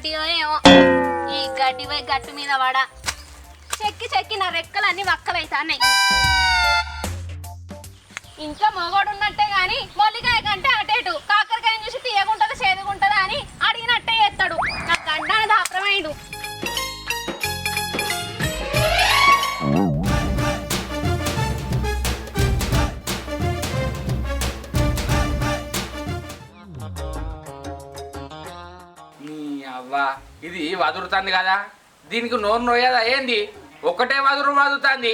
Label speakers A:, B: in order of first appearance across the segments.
A: గడ్డియో ఏమో ఈ గడ్డి పోయి గట్టు మీద పడ చెక్కి చెక్కి నా రెక్కలన్నీ వక్కలైతాన్నాయి. ఇంట్లో మొగోడు ఉన్నట్టే గాని మొల్లికాయ కంటే అటేటు కాకరకాయ చూసి తీయగుంటదా చేదుగుంటదా అని అడిగినట్టే చేస్తాడు. నా గండాన దాప్రమైండు.
B: అవ్వా ఇది వదురుతుంది కదా, దీనికి నోరు నోయదా ఏంది? ఒకటే వదురుతుంది.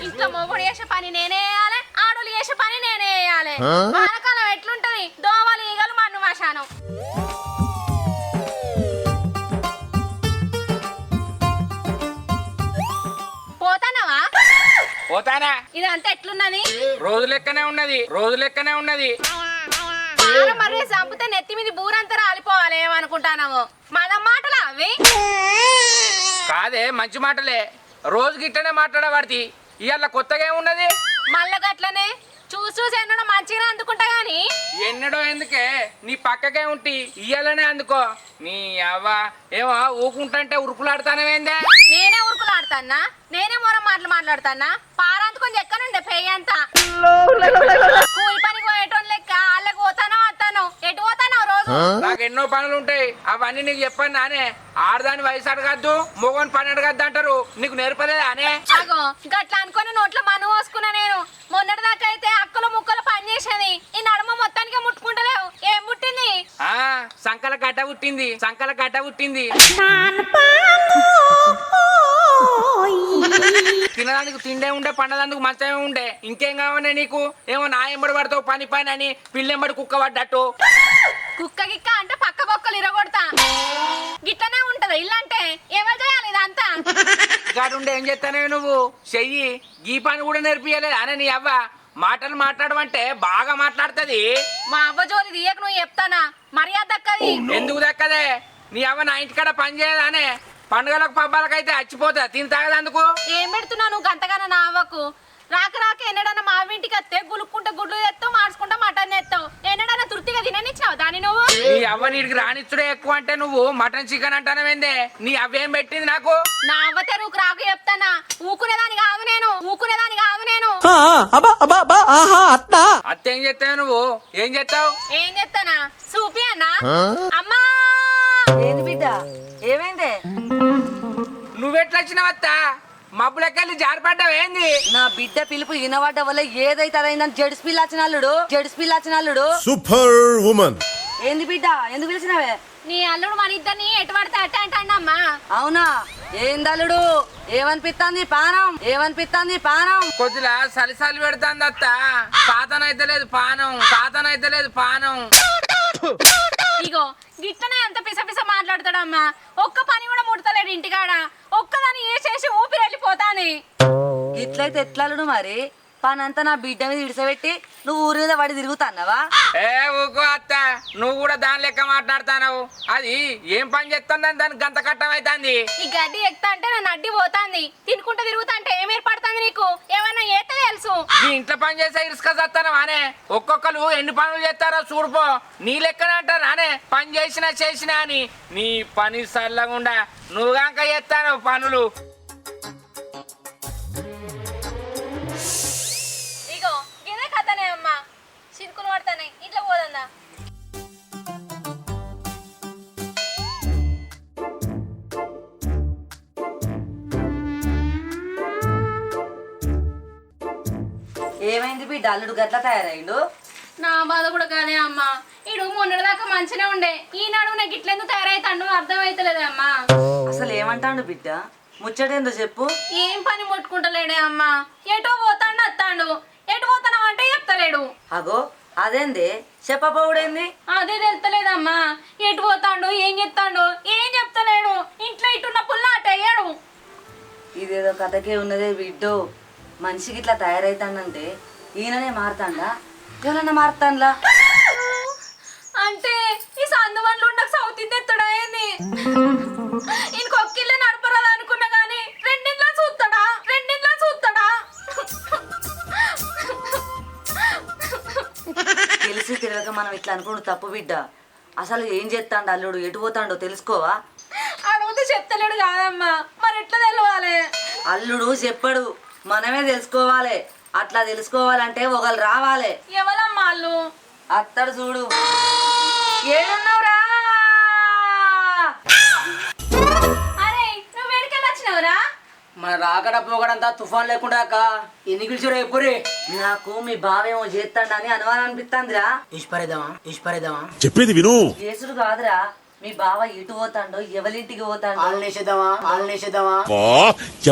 A: ఇంట్లో మొగుడు చేసే పని నేనే వేయాలి, ఆడోళ్ళు చేసే పని నేనే వేయాలి. వానకాలం ఎట్లుంటది? దోమలు ఈగలు మన్ను మశానం. పోతానవా?
B: పోతానా?
A: ఇదంతా ఎట్లున్నది?
B: రోజు లెక్కనే ఉన్నది.
A: మరి చంపితే నెత్తి మీద బూరంతా రాలిపోవాలి ఏమనుకుంటానాము. మన మాటలు అవి
B: కాదే, మంచి మాటలే. రోజు గిట్టనే మాట్లాడబడి ఇవాళ కొత్తగా ఏమున్నది?
A: మళ్ళా గట్లనే చూసి ఎన్నడో మంచిగా అందుకుంటా గాని
B: ఎన్నడో ఎందుకే, నీ పక్కకే ఉంటి ఇయ్యాలనే అందుకో. నీ అవ్వ ఏమో ఊకుంటే ఉరుకులాడుతానవేందే?
A: నేనే ఉరుకులాడుతానా? నేనే మొరం మాట్లాడుతానా? పారంతుకొని ఎక్కనుండే పెయ్యంతా కూలి పనికి పోయేటోన్ లెక్క వాళ్ళకి పోతానో వస్తాను. ఎటు పోతానో రోజు?
B: నాకు ఎన్నో పనులు ఉంటాయి, అవన్నీ నీకు చెప్పాను నానే. ఆడదాని వయసు అడగద్దు, మొగని పని అడగద్దు అంటారు. నీకు నేర్పలేదా అనే?
A: అగో గట్లా అనుకుని నోట్లో మను పోసుకున్నా నేను. మొన్నటి దాకా అయితే అక్కలు ముక్కలు పని చేసేది, ఈ నడుమ మొత్తానికి ముట్టుకుంటలేవు. ఏం పుట్టింది?
B: సంకల గడ్డ పుట్టింది. తినడానికి తిండే ఉండే, పండడానికి మంచమే ఉండే. ఇంకేం కావాలి నీకు? ఏమో నా ఎంబడి పడతావు పని అని పిల్లెంబడి కుక్క పడ్డట్టు.
A: కుక్క గిక్క అంటే పక్క బొక్కలు ఇరగొడతా. గిట్లనే ఉంటది ఇల్లంటే. ఎవరు చేయాలి ఇదంతా?
B: గాడుండే ఏం చేస్తానే నువ్వు? చెయ్యి గీ పని కూడా నేర్పియలేదు అనే నీ అవ్వ. మాటలు మాట్లాడమంటే బాగా మాట్లాడుతుంది.
A: మా అవ్వ జోలి తీయక నువ్వు చెప్తానా? మర్యాద దక్కది.
B: ఎందుకు దక్కదే? నీ అవ్వ నా ఇంటికాడ పని చేయదానే? పండుగలకు పబ్బాలకైతే చచ్చిపోతా తిని తాగదందుకు.
A: ఏం పెడుతున్నావు నువ్వు గంతగానో నా అవ్వకు? రాక ఎన్నడన్నా మా ఇంటికి వస్తే గులుక్కుంటే గుడ్లు తెస్తావు, మార్చుకుంటా మటన్ తెస్తావు. ఎన్నడన్నా తృప్తిగా తిననిచ్చావు దాన్ని నువ్వు?
B: నీ అవ్వ నీటికి రానిచ్చుడే ఎక్కువ అంటే నువ్వు మటన్ చికెన్ అంటానవేందే? నీ అవ్వేం పెట్టింది నాకు?
A: నా అవ్వ తెరువుకు రాకు చెప్తానా? ఊకునేదాని కాదు నేను.
B: అత్త ఏం చేస్తావు నువ్వు? ఏం
A: చేస్తానా? సూపి అన్నా. అమ్మా
C: ఏంది బిడ్డ? ఏమైంది?
B: నువ్వెట్లా వచ్చినావత్త? మబ్బులకెళ్ళి జారిపడ్డావేంది?
C: నా బిడ్డ పిలుపు వినబడ్డ వల్ల ఏదైతే అదైందని జడిసిపిల్లచ్చినల్లుడు
D: సూపర్ ఉమెన్.
C: ఏంది బిడ్డ? ఎందుకు పిలిచినవే?
A: నీ అల్లుడు మన ఇద్దరిని ఎటు పడితే అట్ట అంటాడమ్మా.
C: అవునా? ఏందల్లుడు? ఏమనిపిస్తుంది పానం?
B: కొద్దిలా సలిసలి పెడుతుంది అత్త. సాతనైతే లేదు పానం.
A: ఇగో గిట్టనే అంత పిస మాట్లాడతాడమ్మా. ఒక్క పని కూడా ముడతలేడు ఇంటికాడ. ఒక్కదాన్ని ఏ చేసి ఊపిరి వెళ్ళిపోతాని.
C: ఇట్లయితే ఎట్లల్లుడు మరి? పనంతా నా బిడ్డ మీద ఇడిసబెట్టి నువ్వు ఊరి మీద పడి తిరుగుతాన్నావా?
B: ఏ ఊకో అత్త, నువ్వు కూడా దాని లెక్క మాట్లాడుతావు. అది ఏం పని చేస్తుందని దానికి గంత కట్టమైతుంది.
A: ఈ గడ్డి ఎక్కుతా అంటే నా నడ్డి పోతాంది. తినుకుంటూ తిరుగుతా అంటే ఏం ఏర్పడుతుంది నీకు? ఏమన్నా ఏతే తెలుసు?
B: ఈ ఇంట్లో పని చేసే ఇరుసుక చేస్తాను అనే. ఒక్కొక్కరు ఎన్ని పనులు చేస్తారో చూడుపో. నీ లెక్కనే అంటారు అనే పని చేసినా అని. నీ పని సల్లగుండా నువ్వుగాక చేస్తాను పనులు.
A: ఇగో ఇదే కథనే అమ్మా. చిరుకులు పడతానే. ఇంట్లో పోదందా?
C: ఏమైంది బిడ్డ? అల్లుడు గట్ల తయారైండు?
A: నా బాధ కూడా కాదే అమ్మా. ఈడు మొన్నటిదాకా మంచినే ఉండే, ఈనాడు నాకు ఇట్లెందుకు తయారైతాడు అర్థమైతలేదే అమ్మా.
C: అసలు ఏమంటాడు బిడ్డ? ముచ్చటేందో చెప్పు.
A: ఏం పని ముట్టుకుంటలేడే అమ్మా. ఎటో పోతాడు అత్తాడు. ఎటు పోతావు అంటే చెప్తలేడు.
C: అగో అదేంది? చెప్పపోవుడేంది?
A: అదే తెలుతలేదమ్మా. ఎటు పోతాడు, ఏం చెప్తాడు, ఏం చెప్తలేడు. ఇంట్లో ఇటున్న పుల్ల అటు అయ్యాడు.
C: ఇదేదో కథకే ఉన్నదే బిడ్డో. మనిషికి ఇట్లా తయారైతాడంటే ఈయననే మారుతాడా? ఎవరన్నా మారుతాంలా?
A: అంటే ఈ సందువన్లు నాకు సౌత్ ఇండియా ఎత్తడా ఏంది? ఇంకొక్కిల్లే నడపరాదు అనుకున్నా గానీ రెండింట్లో చూస్తాడా?
C: తెలిసి తెలియక మనం ఇట్లా అనుకోండి తప్పు బిడ్డ. అసలు ఏం చేస్తాడు అల్లుడు? ఎటు పోతాడో తెలుసుకోవా?
A: చెప్తలేడు కాదమ్మా, మరి ఎట్లా తెలవాలి?
C: అల్లుడు చెప్పడు, మనమే తెలుసుకోవాలి. అట్లా తెలుసుకోవాలంటే ఒకళ్ళు రావాలి.
A: ఎవరమ్మా వాళ్ళు?
C: అత్తడు చూడు. ఏడున్నావురా?
A: అరే నువ్వు వేడికెళ్ళి వచ్చినవురా?
D: మన రాకడ పోకడంతా తుఫాన్ లేకుండా అక్క ఎన్ని పిలిచారు ఎప్పుడే
C: నాకు మీ బావేమో చేస్తాడని అనుమానం అనిపిస్తుందిరా.
D: ఇష్పరేద్దామా
E: చెప్పేది విను.
C: చేసుడు కాదురా, మీ బావ ఇటు పోతాడో ఎవరింటికి పోతాడో.
D: ఆళ్ళనేసేద్దామా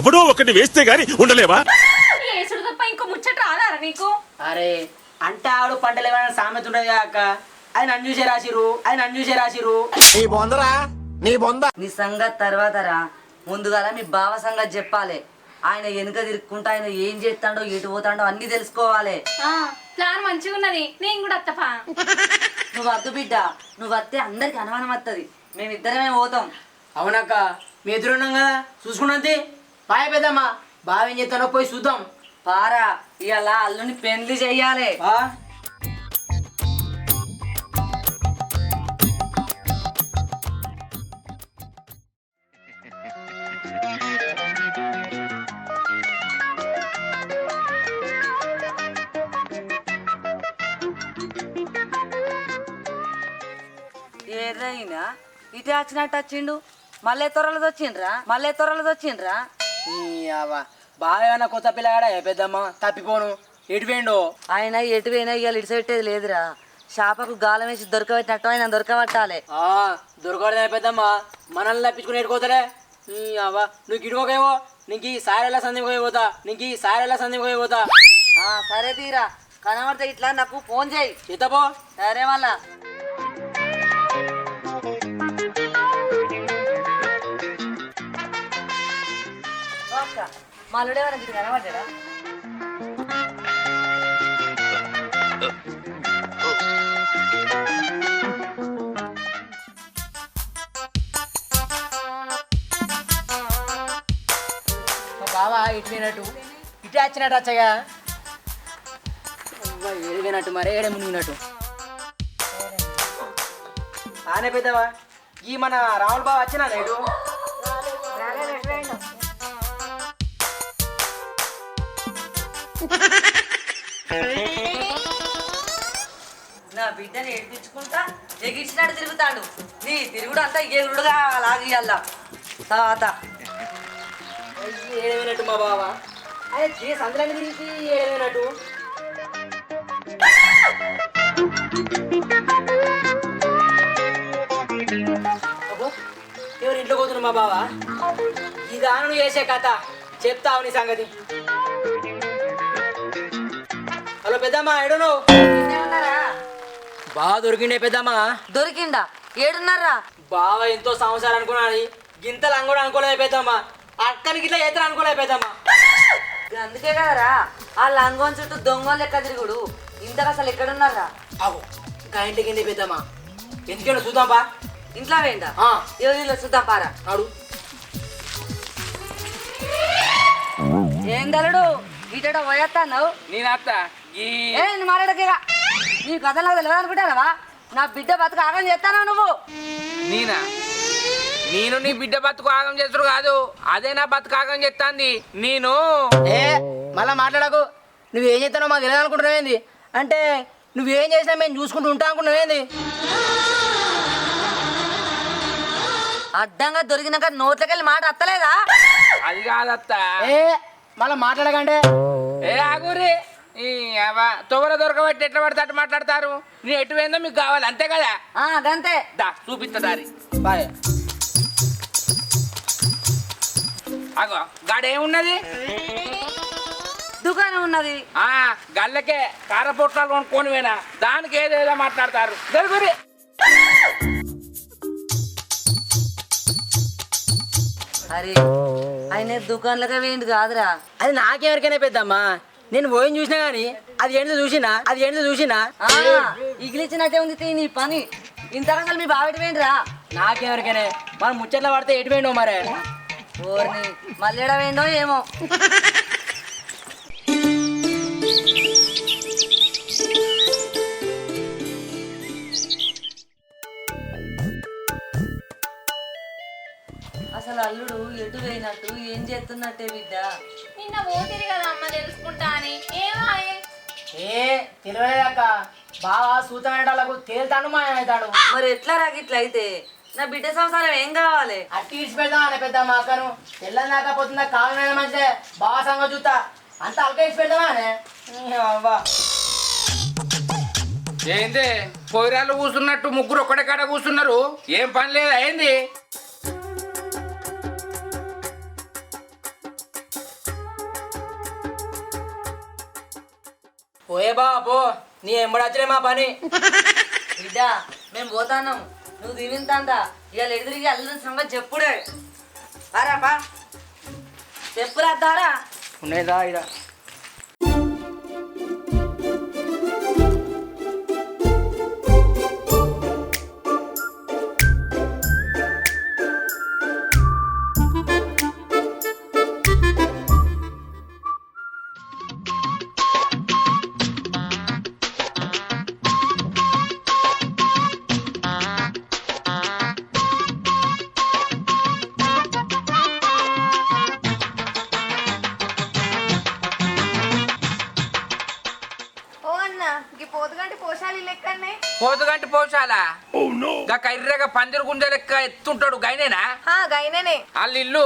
E: ఎవడో ఒకటి వేస్తే గాని ఉండలేవా?
A: ఏసుడు తప్ప ఇంకో ముచ్చట రాదారా నీకు?
D: అరే అంటే ఆవిడ పంటలు ఏమైనా సామెత ఉండదు అక్క. ఆయన అన్యూసే రాసిరు
C: నీ సంగతి తర్వాతరా, ముందుగాల మీ బావ సంగతి చెప్పాలి. ఆయన వెనుక తిరుక్కుంటా ఆయన ఏం చేస్తాడో ఎటు పోతాడో అన్ని తెలుసుకోవాలి.
A: ప్లాన్ మంచిగా ఉన్నది, నేను కూడా అత్తపా.
C: నువ్వు వద్దు బిడ్డ, నువ్వు వస్తే అందరికి అనుమానం వస్తుంది. మేమిద్దరమే పోతాం.
D: అవునక్క మీ ఎదురున్నాం కదా చూసుకున్నంతే. పాయ పెద్దమ్మా బావ ఏం చేస్తానో పోయి చూద్దాం.
C: పారా, ఇవాళ అల్లుని పెళ్లి చెయ్యాలి. ఏదైనా ఇటు వచ్చినట్టు వచ్చిండు. మళ్ళీ త్వరలో వచ్చిండ్రా.
D: బావ ఏమన్నా కొత్త పిల్లగాడా పెద్దమ్మ తప్పిపోను ఎటు పోయిండో.
C: ఆయన ఎటు పోయినా ఇవాళ ఇడిసెట్టేది లేదురా. చేపకు గాలం వేసి దొరకబెట్టినట్టు ఆయన దొరకబట్టాలి.
D: దొరకడదే పెద్దమ్మ, మనల్ని తప్పించుకుని ఎట్టుకోతలే. నువ్వు గిడుకోకేవో నీకు ఈ సారెల్లా సందీప్ పోతా.
C: సరే తీరా, కనబడితే ఇట్లా నాకు ఫోన్ చేయి.
D: చేతపో.
C: సరే మళ్ళా మళ్ళీ మనకి కనబడ్డా.
D: మా బావ ఇటు పోయినట్టు ఇటు వచ్చినట్టు వచ్చగా ఏడిపోయినట్టు మరి ఏడే మునిగినట్టు. ఆనే పెద్దవా ఈ మన రాముల బావ వచ్చినా నేడు.
C: నా బిడ్డని ఏడిపించుకుంటా ఎగిచ్చినట్టు తిరుగుతాడు. నీ తిరుగుడు అంతా ఎగురుడుగా లాగియాల. తర్వాత
D: ఏడైనట్టు మా బావ ఆయన సందులన్నీ తిరిగి ఏడైనట్టు. ఎవరు ఇంట్లో పోతున్నా మా బావ. ఈ దాను చేసే కథ చెప్తావు నీ సంగతి. హలో పెద్దమ్మా ఏడును బాగా దొరికిండే పెద్దమ్మా.
C: దొరికిండా? ఏడున్నారా?
D: బావ ఎంతో సంవత్సరాలు అనుకున్నాను, గింతలు అంగూడ అనుకోలేదు పెద్దమ్మా. అక్కడికి ఇట్లా చేస్తారు అనుకోలేదు పెద్దమ్మా.
C: అందుకే కదరా ఆ లంగోన్ చుట్టూ దొంగ లెక్క తిరుగుడు. ఇంతకు అసలు ఎక్కడున్నారా?
D: అవు ఇంకా ఇంటికి ఏంటి పెద్దమ్మా. ఎందుకేనా చూద్దాంపా.
C: ఇంట్లో వేయండా? ఎవరిలో చూద్దాం పారా.
D: నాడు
C: ఏం తలుడు ఇట పోయేస్తావు?
B: నేనత్త
C: ఏ మాట్లాడకేగా నీ కథ నాకు తెలియదు అనుకుంటానవా? నా బిడ్డ బతుకు ఆగం చేస్తానా నువ్వు?
B: నేను నీ బిడ్డ బతుకు ఆగం చేస్తుడు కాదు, అదే నా బతుకు ఆగం చేస్తాంది. నేను
D: మళ్ళా మాట్లాడకు. నువ్వేం చేస్తానో మాకు తెలియదు అనుకుంటున్నావేంది? అంటే నువ్వేం చేసినా మేము చూసుకుంటూ ఉంటా అనుకుంటున్నావేంది?
C: అడ్డంగా దొరికినాక నోట్లకెళ్ళి మాట అత్తలేదా?
B: అది కాదత్త.
D: మళ్ళా మాట్లాడకంటే
B: ఆగురి తొగర దొరకబట్టి ఎట్లా పడితే అట్టు మాట్లాడతారు. నేను ఎటు పోయిందో మీకు కావాలి అంతే కదా.
C: అదంతే.
B: దా చూపిస్తా దారి.
D: బాయ్.
B: అగో గాడేమున్నది?
C: దుకాణం ఉన్నది.
B: గల్లకే కారపొట్లాలు కొనుక్కొని పోయినా దానికి ఏదేదో మాట్లాడతారు. జరుగురి
C: అరే ఆయన దుకాణంలోకి వేయండి కాదురా.
D: అది నాకెవరికైనా పెద్దమ్మా. నేను పోయిన చూసినా గానీ అది ఏంటో చూసినా
C: ఇగిలిచ్చినట్టే ఉంది నీ పని. ఇంతకు అసలు మీ బాబెట్టి వేయండిరా.
D: నాకెవరికైనా మనం ముచ్చట్ల పడితే ఎటు పోయినావు మరే.
C: ఓర్ని మళ్ళీ వేయండో ఏమో. అసలు అసలు అల్లుడు ఎటు పోయినట్టు ఏం చేస్తున్నట్టే బిడ్డ?
A: నిన్న పోతిరి కదా అమ్మ తెలుసుకుంటా అని ఏమాయే
D: ఏ తెలియలేదక్క బాగా సూచనకు తేల్తాడు మాయమవుతాడు.
C: మరి ఎట్లా రాగిట్లా అయితే నా బిడ్డ సంసారం ఏం కావాలి?
D: అట్టి ఇడిచి పెడదాం అనే పెద్ద మా అక్కను తెల్లని పోతుందా కాలం మంచిదే బాగా సంగ చూస్తా అంత అల్క ఇడిచి పెడదామా అనే అవ్వా.
B: ఏంది పోయిరాళ్ళు కూర్చున్నట్టు ముగ్గురు ఒక్కడే కాడ కూర్చున్నారు, ఏం పని లేదు అయింది.
D: పోయే బావ పో, నీ ఎంబడచ్చలే మా పని.
C: బిడ్డ మేము పోతాన్నాం, నువ్వు దీవింతా ఇవాళ ఎదురికి అల్లుడి సంగతి చెప్పుడే. పారాపా చెప్పురా దారా.
D: ఉన్నదా ఇదా
A: ఓ అన్న ఈ పోతుగంటి పోషాలు లెక్కనే
B: పోతుగంటి పోషాలా గా కర్రెగా పందిరి గుంజ లెక్క ఎత్తుంటాడు గైనేనా?
A: గైననే
B: వాళ్ళ ఇల్లు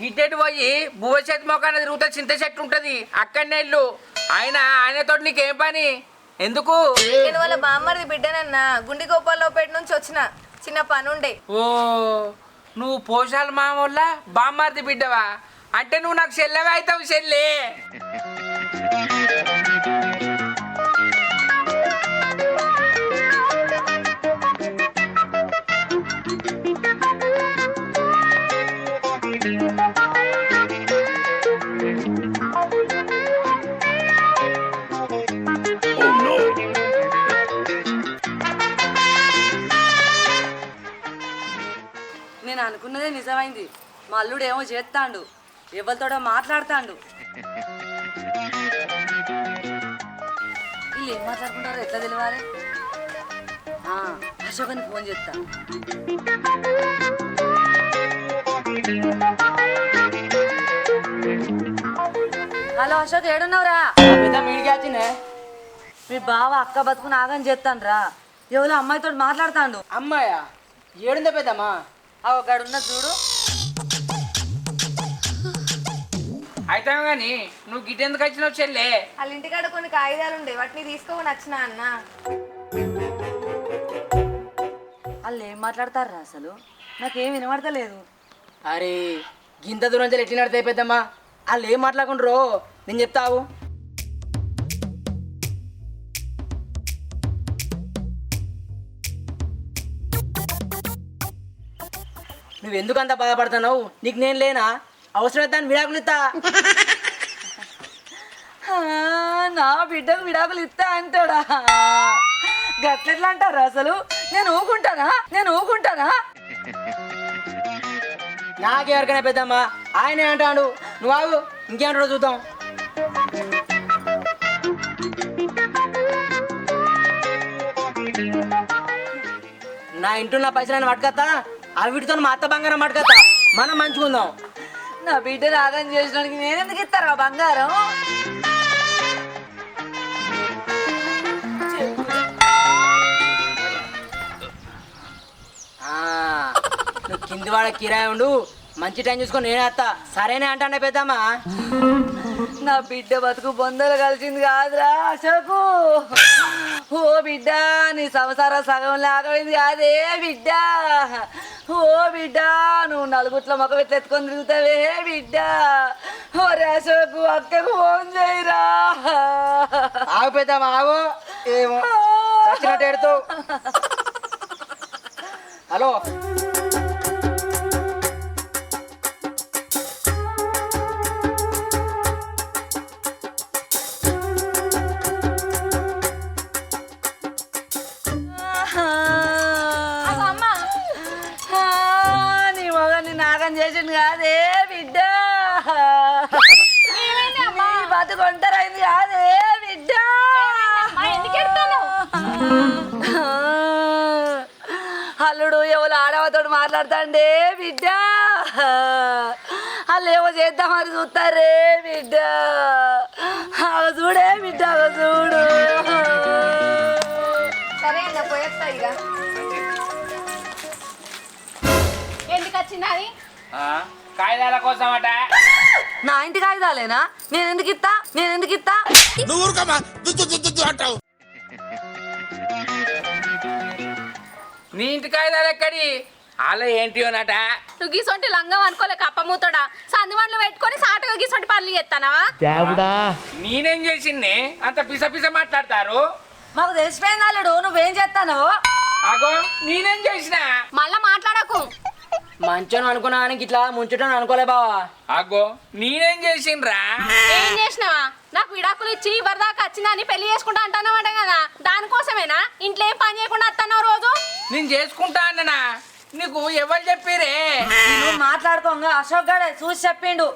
B: గిడ్డెటు పోయి బువ్వ చెట్టు మొక్కన తిరుగుతా చింత చెట్టు ఉంటది అక్కడనే ఇల్లు. ఆయనతో నీకేం పని ఎందుకు?
A: నేను వాళ్ళ బామ్మర్ది బిడ్డనన్న గుండి గోపాలపేట నుంచి వచ్చిన, చిన్న పనుండే.
B: ఓ నువ్వు పోషాల మామూళ్ళ బామ్మార్ది బిడ్డవా? అంటే నువ్వు నాకు చెల్లెవే అవుతావు చెల్లె.
C: నేను అనుకున్నదే నిజమైంది. మా అల్లుడు ఏమో చేస్తాడు, ఎవరితోడో మాట్లాడతాడు. వీళ్ళు ఏం మాట్లాడుకుంటారో ఎట్లా తెలియాలి? అశోకని ఫోన్ చేస్తా. హలో అశోక్, ఏడున్నావురా?
D: పెద్ద మీడికి వచ్చిందే.
C: మీ బావ అక్క బతుకుని ఆగని చేస్తాను రా, ఎవరో అమ్మాయితో మాట్లాడతాడు.
D: అమ్మాయా? ఏడుందా పెద్దమ్మా?
C: ఒకడున్న చూడు.
B: అయితే కానీ నువ్వు గిట్టెందుకు వచ్చినావు చెల్లె?
A: వాళ్ళ ఇంటికాడ కొన్ని కాగితాలు ఉండే, వాటిని తీసుకోని వచ్చిన అన్న.
C: వాళ్ళు ఏం మాట్లాడతారా అసలు? నాకేం వినబడతలేదు.
D: అరే గింత దూరం నుంచి ఎట్లా నడతాయి పెద్దమ్మా? వాళ్ళు ఏం మాట్లాడుకుంటారో నేను చెప్తావు. నువ్వెందుకంత బాధపడుతున్నావు? నీకు నేను లేనా? అవసరమైతే దాన్ని విడాకులు ఇస్తా.
C: నా బిడ్డకు విడాకులు ఇస్తా అంటాడా? గట్లెట్లా అంటారా అసలు? నేను ఊకుంటానా?
D: నాకెవరికైనా పెద్దమ్మా ఆయనే అంటాడు. నువ్వు ఆగు, ఇంకేమంటాడో చూద్దాం. నా ఇంట్లో నా పైసలు పట్టుకత్తా, అవిటితో మా అత్త బంగారం పట్టుకత్తా, మనం మంచుకుందాం.
C: నా బిడ్డ రాగం చేసినానికి నేనెందుకు ఇస్తారా బంగారం?
D: నువ్వు కింది వాడ కిరాయి ఉండు, మంచి టైం చూసుకొని నేనే వస్తా. సరేనే అంటానే పెద్దమ్మా.
C: నా బిడ్డ బతుకు బొందలు కలిసింది కాదురా అశోకు. ఓ బిడ్డ, నీ సంసారం సగం లాగైంది కాదే బిడ్డ. ఓ బిడ్డ, నువ్వు నలుగుట్ల మొక్క ఎట్లా ఎత్తుకొని తిరుగుతావే బిడ్డ. ఓరే అశోకు, అక్కకు ఫోన్ చేయరా.
D: ఆగు పెద్దమ్మా ఆగు. ఏమో చచ్చినట్టు ఎడుతావు. హలో
C: నీ మగని నాగం చేసింది కాదే బిడ్డ. నీ బతుకు ఒంటరైంది కాదే బిడ్డ. అల్లుడు ఎవరు ఆడవతోడు మాట్లాడతాండే బిడ్డ వాళ్ళు ఏమో చేద్దామని చూస్తారే బిడ్డ చూడే బిడ్డ చూడు.
A: సరే అన్న పోయేస్తా ఇక. ఎందుకు వచ్చింది అది?
B: కాగితాల కోసం అట.
C: నా ఇంటి కాగితాలేనా? నేను ఎందుకు ఇస్తా
E: నువ్వు ఊరుకోమా, దుద్దు దుద్దు దుద్దు అంటావు.
B: నీ ఇంటి కాగితాలు ఎక్కడి? అలా ఏంటియోనట.
A: నువ్వు గీసొంటి లంగం అనుకోలేక అప్పమూతోడా సందువన్లు పెట్టుకొని సాటుగా గీసొంటి పనులు చేస్తానవా?
B: నేనేం చేసింది అంత పిస పిస మాట్లాడతారు?
C: మాకు తెలిసిపోయింది అల్లుడు నువ్వేం చేస్తాను.
B: అగో నేనేం చేసినా?
A: మళ్ళా మాట్లాడకు.
D: మంచోను అనుకున్నా కానీ ఇట్లా ముంచటం అనుకోలే బావా.
B: అగో నేనేం చేసిండ్రా?
A: ఏం చేసినావా? నాకు విడాకులు ఇచ్చి ఇవరిదాకా వచ్చిందని పెళ్లి చేసుకుంటా అంటున్నావట కదా, దానికోసమేనా ఇంట్లో ఏం పని చేయకుండా వస్తున్నావు రోజు?
B: నేను చేసుకుంటా అన్ననా? నీకు ఎవరు చెప్పిరే?
C: నువ్వు మాట్లాడుకోగా అశోక్ గాడే చూసి చెప్పిండు.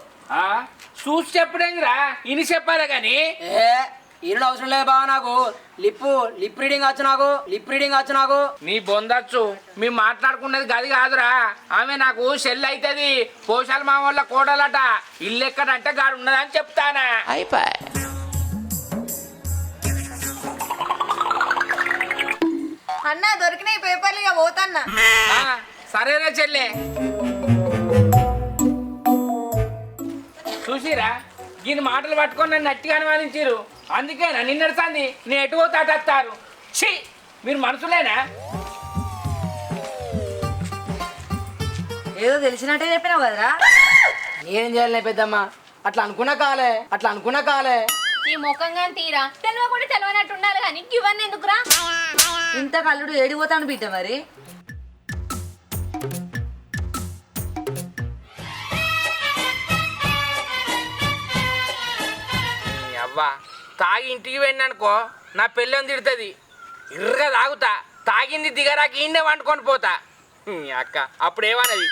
B: చూసి చెప్పడేందిరా? ఇని చెప్పాలి గాని.
D: ఈరుడు అవసరం లేదు బావా, నాకు లిప్ రీడింగ్ వచ్చు నాకు.
B: నీ బొందచ్చు. మేము మాట్లాడుకున్నది గది కాదురా. ఆమె నాకు సెల్ అవుతుంది. పోషాల మా వాళ్ళ కోడలట. ఇల్లు ఎక్కడంటే గాడు ఉన్నదని చెప్తానా.
A: అన్న దొరికినాయి పేపర్లు ఇక పోతాన్నా.
B: సరేనా చెల్లె? చూసిరా దీని మాటలు పట్టుకొని నన్ను నట్టిగా అనుమానించారు. అందుకేనా నిన్నడుతుంది నేను ఎటు పోతే అటు వస్తారు. ఛీ, మీరు మనుషులేనా?
C: ఏదో తెలిసినట్టే చెప్పినావు కదరా.
D: ఏం చేయాలి పెద్దమ్మ? అట్లా అనుకున్నా కాలే.
A: ఈ ముఖంగా తీరా తెలియకుండా తెలియనట్టు ఉండాలి కానీ ఇవన్నీ ఎందుకురా?
C: ఇంత కల్లుడు ఏడిపోతాను బిడ్డ మరి.
B: అవ్వా తాగి ఇంటికి వెళ్ళిననుకో నా పెళ్ళని తిడుతుంది. ఇర్రగా తాగుతా. తాగింది దిగరాకి ఈయనే వండుకొని పోతా. అక్క అప్పుడు ఏమన్నది?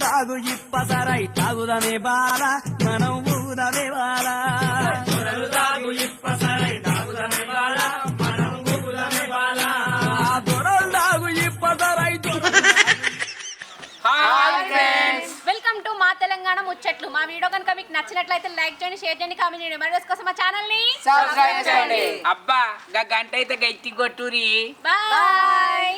F: తాగు ఇప్పసరై తాగుదనే బాల మనం ఊదనే బాల తాగు ఇప్పసరై తాగుదనే బాల మనం ఊదనే బాల దొరలు తాగు ఇప్పసరై.
A: వెల్కమ్ టు మా తెలంగాణ ముచ్చట్లు. మా వీడియో కనుక మీకు నచ్చినట్లయితే లైక్ చేయండి, షేర్ చేయండి, కామెంట్ చేయండి. మరి కోసం మా ఛానల్ ని
B: అబ్బా గంట అయితే గట్టి కొట్టురి.
A: బాయ్.